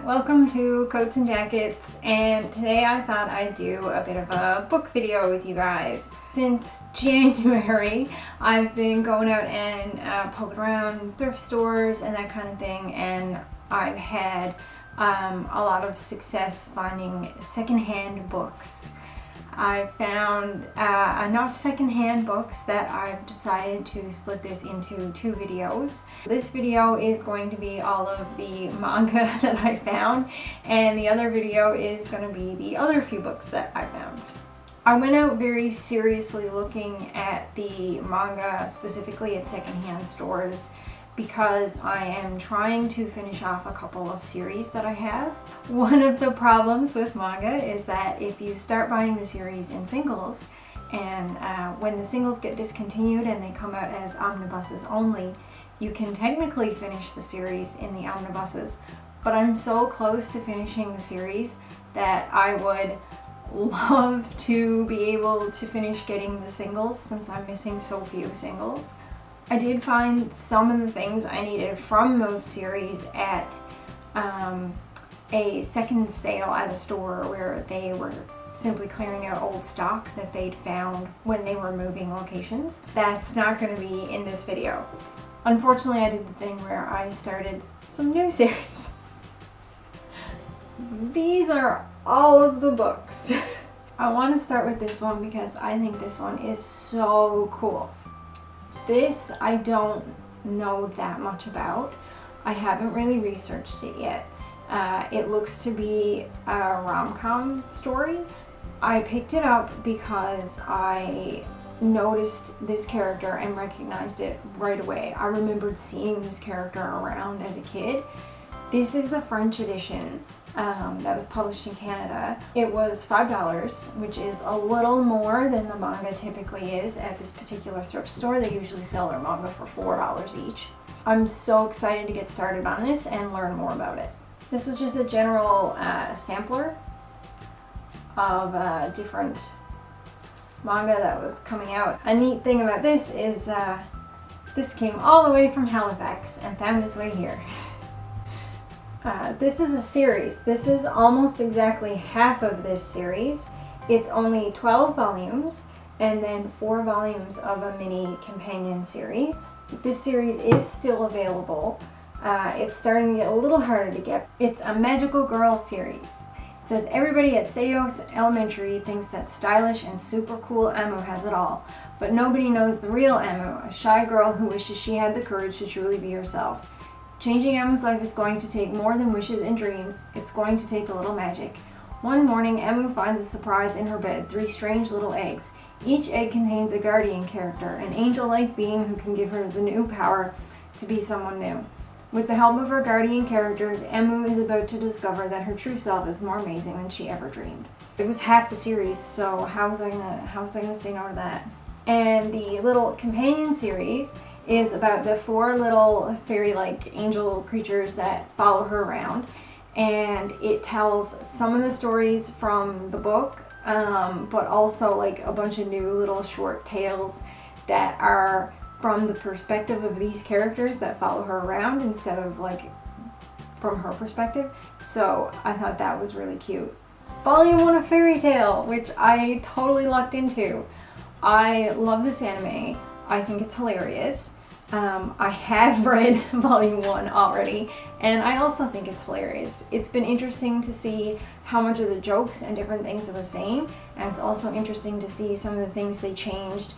welcome to Coats and Jackets, and today I thought I'd do a bit of a book video with you guys. Since January, I've been going out and poking around thrift stores and that kind of thing, and I've had a lot of success finding secondhand books. I found enough secondhand books that I've decided to split this into two videos. This video is going to be all of the manga that I found, and the other video is going to be the other few books that I found. I went out very seriously looking at the manga, specifically at secondhand stores, because I am trying to finish off a couple of series that I have. One of the problems with manga is that if you start buying the series in singles, and when the singles get discontinued and they come out as omnibuses only, you can technically finish the series in the omnibuses, but I'm so close to finishing the series that I would love to be able to finish getting the singles, since I'm missing so few singles. I did find some of the things I needed from those series at a second sale at a store where they were simply clearing out old stock that they'd found when they were moving locations. That's not going to be in this video. Unfortunately, I did the thing where I started some new series. These are all of the books. I want to start with this one because I think this one is so cool. This I don't know that much about. I haven't really researched it yet. It looks to be a rom-com story. I picked it up because I noticed this character and recognized it right away. I remembered seeing this character around as a kid. This is the French edition that was published in Canada. It was $5, which is a little more than the manga typically is at this particular thrift store. They usually sell their manga for $4 each. I'm so excited to get started on this and learn more about it. This was just a general sampler of different manga that was coming out. A neat thing about this is this came all the way from Halifax and found its way here. This is a series. This is almost exactly half of this series. It's only 12 volumes and then 4 volumes of a mini companion series. This series is still available. It's starting to get a little harder to get. It's a magical girl series. It says everybody at Seiyos Elementary thinks that stylish and super cool Emu has it all, but nobody knows the real Emu, a shy girl who wishes she had the courage to truly be herself. Changing Emu's life is going to take more than wishes and dreams. It's going to take a little magic. One morning, Emu finds a surprise in her bed, 3 strange little eggs. Each egg contains a guardian character, an angel-like being who can give her the new power to be someone new. With the help of her guardian characters, Emu is about to discover that her true self is more amazing than she ever dreamed. It was half the series, so how was I gonna say no to that? And the little companion series is about the 4 little fairy-like angel creatures that follow her around, and it tells some of the stories from the book, but also like a bunch of new little short tales that are from the perspective of these characters that follow her around instead of like from her perspective. So I thought that was really cute. Volume 1 of Fairy Tail, which I totally lucked into. I love this anime. I think it's hilarious. I have read volume 1 already, and I also think it's hilarious. It's been interesting to see how much of the jokes and different things are the same, and it's also interesting to see some of the things they changed,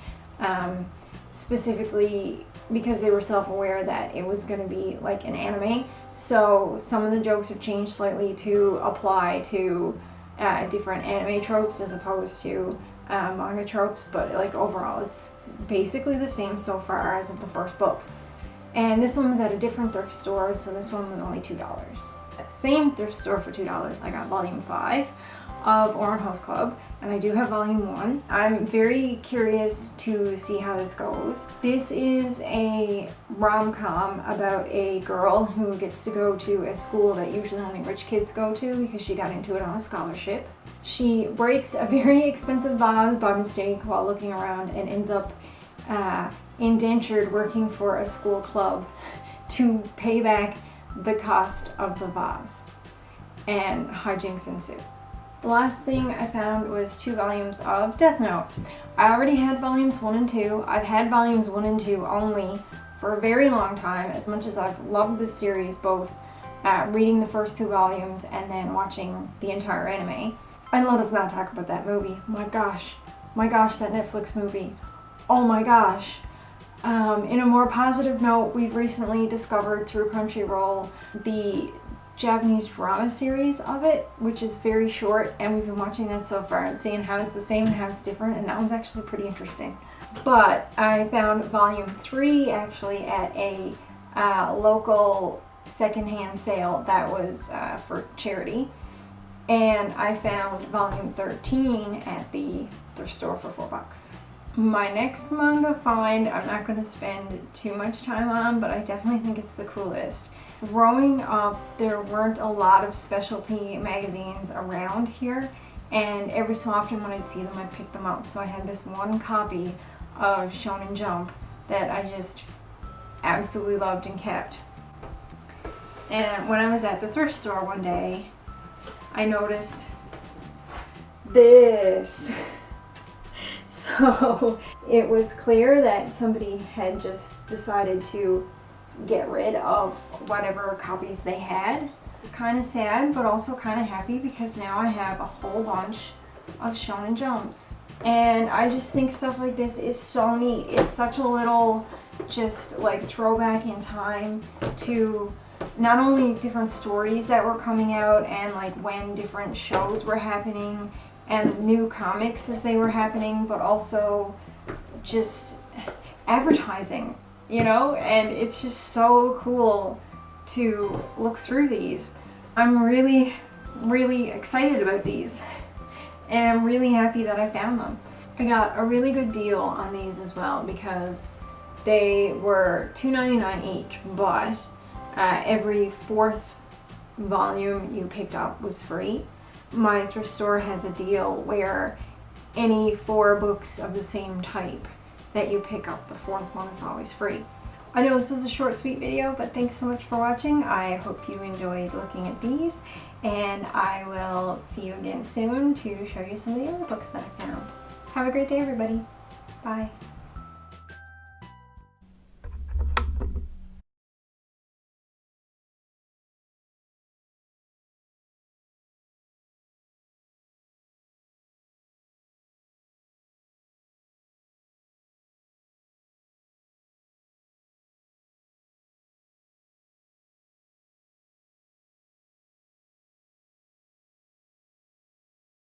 specifically because they were self-aware that it was going to be like an anime. So some of the jokes have changed slightly to apply to different anime tropes as opposed to manga tropes, but like overall it's basically the same so far as of the first book. And this one was at a different thrift store, so this one was only $2. At the same thrift store for $2, I got volume 5 of Oran Host Club, and I do have volume 1. I'm very curious to see how this goes. This is a rom-com about a girl who gets to go to a school that usually only rich kids go to because she got into it on a scholarship. She breaks a very expensive vase by mistake while looking around and ends up indentured working for a school club to pay back the cost of the vase. and hijinks ensue. The last thing I found was 2 volumes of Death Note. I already had volumes 1 and 2. I've had volumes 1 and 2 only for a very long time, as much as I've loved this series, both reading the first 2 volumes and then watching the entire anime. And let us not talk about that movie. My gosh, that Netflix movie. Oh my gosh. In a more positive note, we've recently discovered through Crunchyroll the Japanese drama series of it, which is very short, and we've been watching that so far and seeing how it's the same and how it's different, and that one's actually pretty interesting. But I found volume 3 actually at a local secondhand sale that was for charity, and I found volume 13 at the thrift store for $4. My next manga find I'm not going to spend too much time on, but I definitely think it's the coolest. Growing up, there weren't a lot of specialty magazines around here, and every so often when I'd see them, I'd pick them up. So I had this one copy of Shonen Jump that I just absolutely loved and kept. And when I was at the thrift store one day, I noticed this. So it was clear that somebody had just decided to get rid of whatever copies they had. It's kind of sad, but also kind of happy, because now I have a whole bunch of Shonen Jumps. And I just think stuff like this is so neat. It's such a little just like throwback in time to not only different stories that were coming out and like when different shows were happening and new comics as they were happening, but also just advertising, you know? And it's just so cool to look through these. I'm really, really excited about these, and I'm really happy that I found them. I got a really good deal on these as well, because they were $2.99 each, but every 4th volume you picked up was free. My thrift store has a deal where any 4 books of the same type that you pick up, the 4th one is always free. I know this was a short, sweet video, but thanks so much for watching. I hope you enjoyed looking at these, and I will see you again soon to show you some of the other books that I found. Have a great day, everybody. Bye.